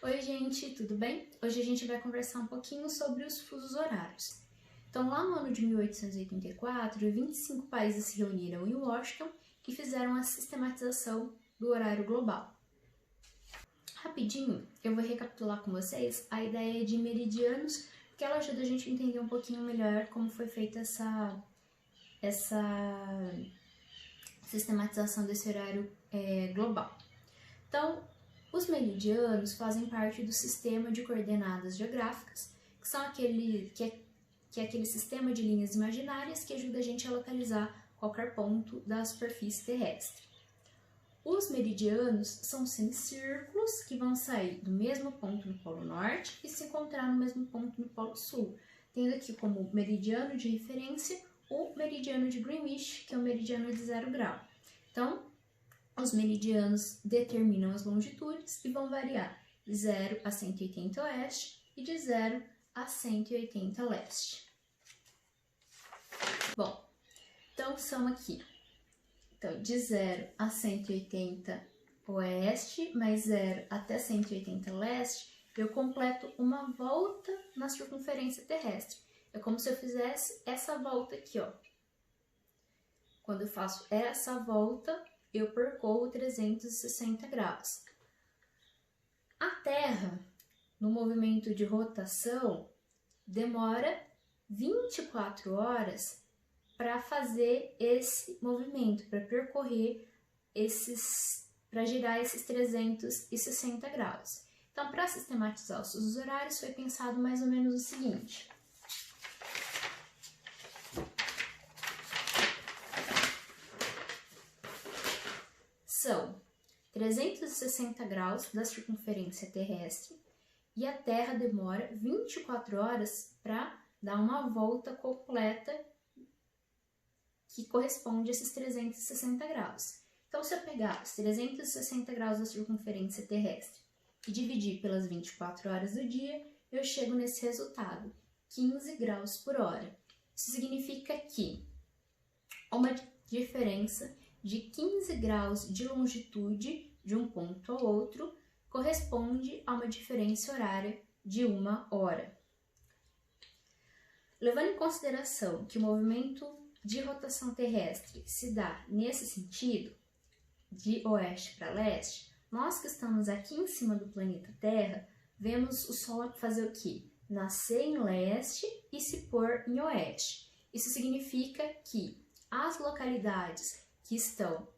Oi gente, tudo bem? Hoje a gente vai conversar um pouquinho sobre os fusos horários. Então, lá no ano de 1884, 25 países se reuniram em Washington e fizeram a sistematização do horário global. Rapidinho, eu vou recapitular com vocês a ideia de meridianos, que ela ajuda a gente a entender um pouquinho melhor como foi feita essa sistematização desse horário global. Então, os meridianos fazem parte do sistema de coordenadas geográficas, que são aquele sistema de linhas imaginárias que ajuda a gente a localizar qualquer ponto da superfície terrestre. Os meridianos são semicírculos que vão sair do mesmo ponto no Polo Norte e se encontrar no mesmo ponto no Polo Sul, tendo aqui como meridiano de referência o meridiano de Greenwich, que é o meridiano de 0 grau. Então, os meridianos determinam as longitudes e vão variar de 0 a 180 oeste e de 0 a 180 leste. Bom, então são aqui. Então, de 0 a 180 oeste, mais 0 até 180 leste, eu completo uma volta na circunferência terrestre. É como se eu fizesse essa volta aqui, ó. Quando eu faço essa volta, eu percorro 360 graus. A Terra, no movimento de rotação, demora 24 horas para fazer esse movimento, para percorrer para girar esses 360 graus. Então, para sistematizar os fusos horários, foi pensado mais ou menos o seguinte. São 360 graus da circunferência terrestre e a Terra demora 24 horas para dar uma volta completa que corresponde a esses 360 graus. Então, se eu pegar os 360 graus da circunferência terrestre e dividir pelas 24 horas do dia, eu chego nesse resultado, 15 graus por hora. Isso significa que uma diferença de 15 graus de longitude de um ponto ao outro corresponde a uma diferença horária de 1 hora. Levando em consideração que o movimento de rotação terrestre se dá nesse sentido, de oeste para leste, nós que estamos aqui em cima do planeta Terra, vemos o Sol fazer o quê? Nascer em leste e se pôr em oeste. Isso significa que as localidades que estão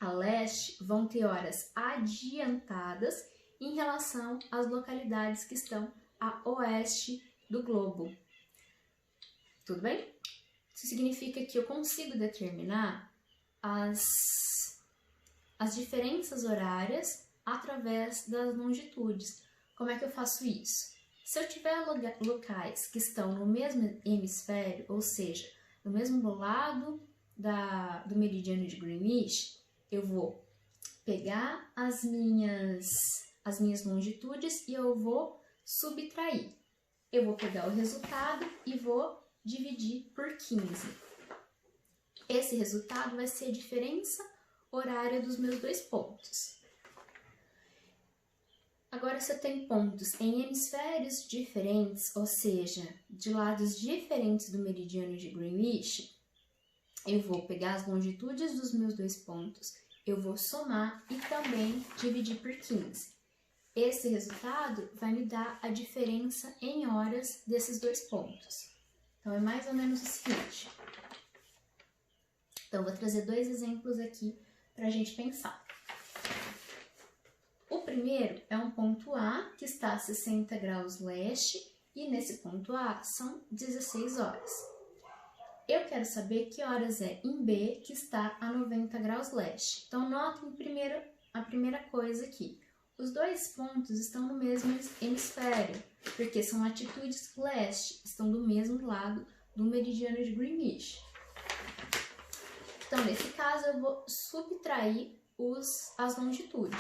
a leste vão ter horas adiantadas em relação às localidades que estão a oeste do globo. Tudo bem? Isso significa que eu consigo determinar as diferenças horárias através das longitudes. Como é que eu faço isso? Se eu tiver locais que estão no mesmo hemisfério, ou seja, no mesmo lado do meridiano de Greenwich, eu vou pegar as minhas longitudes e eu vou subtrair. Eu vou pegar o resultado e vou dividir por 15. Esse resultado vai ser a diferença horária dos meus dois pontos. Agora, se eu tenho pontos em hemisférios diferentes, ou seja, de lados diferentes do meridiano de Greenwich, eu vou pegar as longitudes dos meus dois pontos, eu vou somar e também dividir por 15. Esse resultado vai me dar a diferença em horas desses dois pontos. Então, é mais ou menos o seguinte. Então, vou trazer dois exemplos aqui para a gente pensar. O primeiro é um ponto A, que está a 60 graus leste, e nesse ponto A são 16 horas. Eu quero saber que horas é em B, que está a 90 graus leste. Então, notem a primeira coisa aqui. Os dois pontos estão no mesmo hemisfério, porque são latitudes leste, estão do mesmo lado do meridiano de Greenwich. Então, nesse caso, eu vou subtrair as longitudes.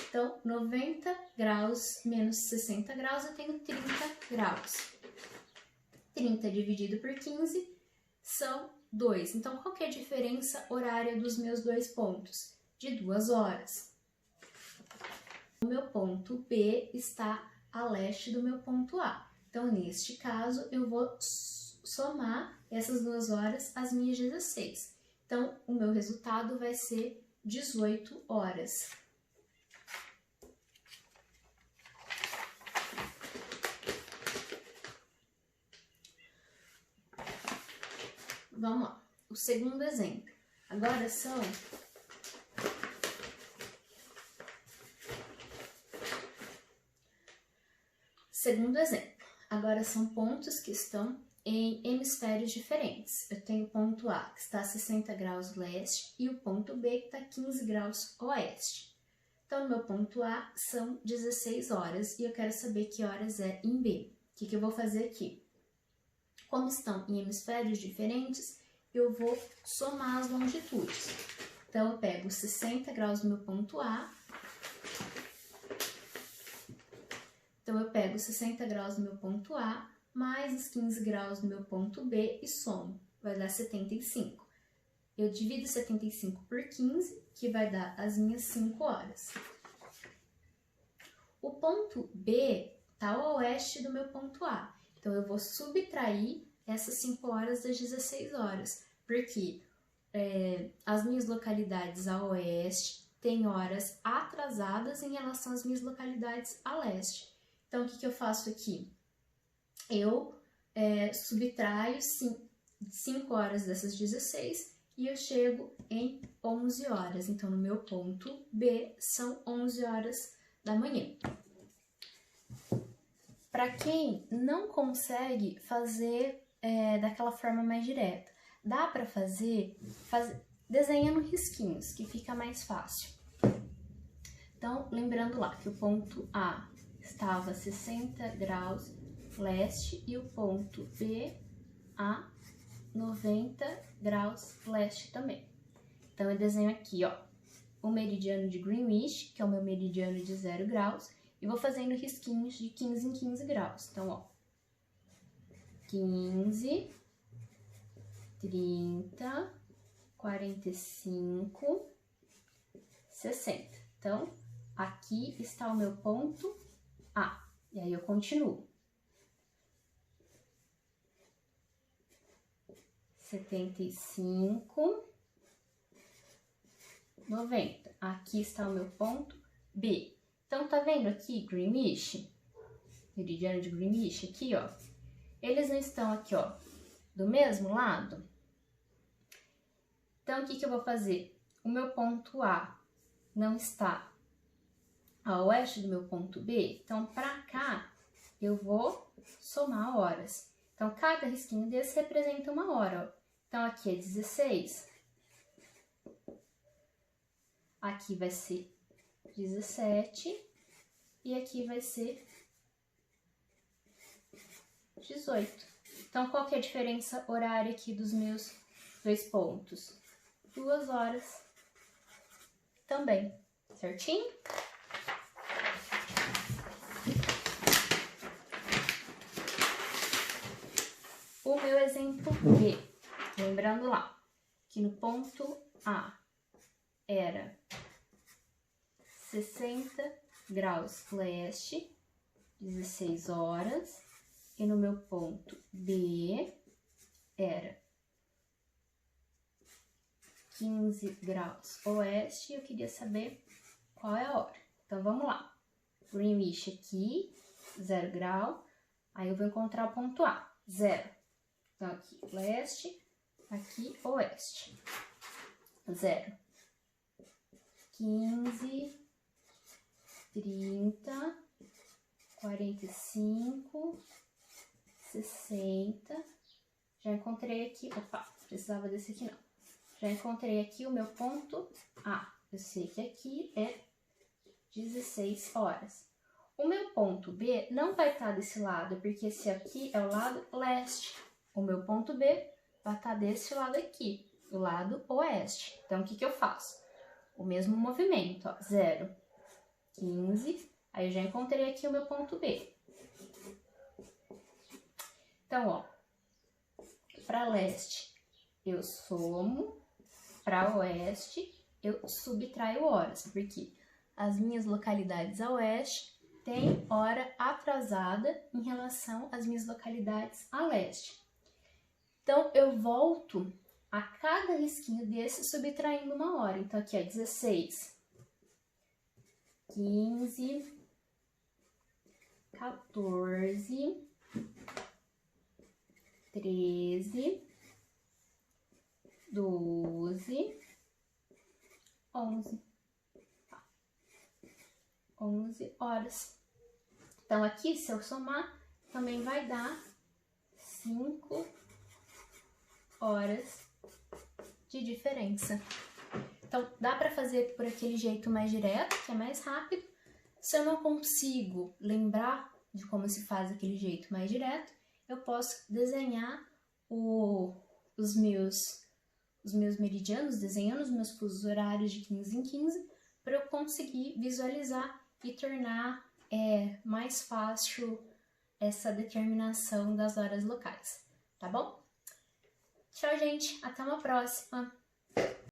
Então, 90 graus menos 60 graus, eu tenho 30 graus. 30 dividido por 15 são 2. Então, qual que é a diferença horária dos meus dois pontos? De 2 horas. O meu ponto B está a leste do meu ponto A. Então, neste caso, eu vou somar essas 2 horas às minhas 16. Então, o meu resultado vai ser 18 horas. Vamos lá, o segundo exemplo. Agora são segundo exemplo. Agora são pontos que estão em hemisférios diferentes. Eu tenho o ponto A, que está a 60 graus leste, e o ponto B, que está a 15 graus oeste. Então, no meu ponto A são 16 horas e eu quero saber que horas é em B. O que eu vou fazer aqui? Como estão em hemisférios diferentes, eu vou somar as longitudes. Então, eu pego 60 graus no meu ponto A. Então, eu pego 60 graus no meu ponto A, mais os 15 graus no meu ponto B e somo. Vai dar 75. Eu divido 75 por 15, que vai dar as minhas 5 horas. O ponto B está ao oeste do meu ponto A. Então, eu vou subtrair essas 5 horas das 16 horas, porque as minhas localidades a oeste têm horas atrasadas em relação às minhas localidades a leste. Então, o que eu faço aqui? Eu subtraio 5 horas dessas 16 e eu chego em 11 horas. Então, no meu ponto B, são 11 horas da manhã. Para quem não consegue fazer daquela forma mais direta, dá para fazer desenhando risquinhos, que fica mais fácil. Então, lembrando lá que o ponto A estava a 60 graus leste e o ponto B a 90 graus leste também. Então, eu desenho aqui, ó, o meridiano de Greenwich, que é o meu meridiano de 0 graus, e vou fazendo risquinhos de 15 em 15 graus. Então, ó, 15, 30, 45, 60. Então, aqui está o meu ponto A. E aí eu continuo. 75, 90. Aqui está o meu ponto B. Então, tá vendo aqui Greenwich? Meridiano de Greenwich aqui, ó. Eles não estão aqui, ó, do mesmo lado? Então, o que eu vou fazer? O meu ponto A não está a oeste do meu ponto B, então, para cá, eu vou somar horas. Então, cada risquinho desse representa uma hora, ó. Então, aqui é 16. Aqui vai ser 17. E aqui vai ser 18. Então, qual que é a diferença horária aqui dos meus 2 pontos? 2 horas também, certinho? O meu exemplo B, lembrando lá, que no ponto A era 60 graus leste, 16 horas, e no meu ponto B era 15 graus oeste, e eu queria saber qual é a hora. Então, vamos lá. Greenwich aqui, 0 grau, aí eu vou encontrar o ponto A, 0. Então, aqui leste, aqui oeste, 0. 15, 30, 45, 60. Já encontrei aqui, opa, precisava desse aqui não. Já encontrei aqui o meu ponto A. Eu sei que aqui é 16 horas. O meu ponto B não vai estar desse lado, porque esse aqui é o lado leste. O meu ponto B vai estar desse lado aqui, o lado oeste. Então, o que eu faço? O mesmo movimento, ó, 0, 15, aí eu já encontrei aqui o meu ponto B. Então, ó, para leste eu somo, para oeste eu subtraio horas, porque as minhas localidades a oeste têm hora atrasada em relação às minhas localidades a leste. Então, eu volto a cada risquinho desse subtraindo uma hora. Então, aqui é 16, 15, 14, 13, 12, 11. 11 horas. Então, aqui, se eu somar, também vai dar 5 horas de diferença. Então, dá para fazer por aquele jeito mais direto, que é mais rápido. Se eu não consigo lembrar de como se faz aquele jeito mais direto, eu posso desenhar os meus meridianos, desenhando os meus fusos horários de 15 em 15, para eu conseguir visualizar e tornar mais fácil essa determinação das horas locais, tá bom? Tchau, gente! Até uma próxima!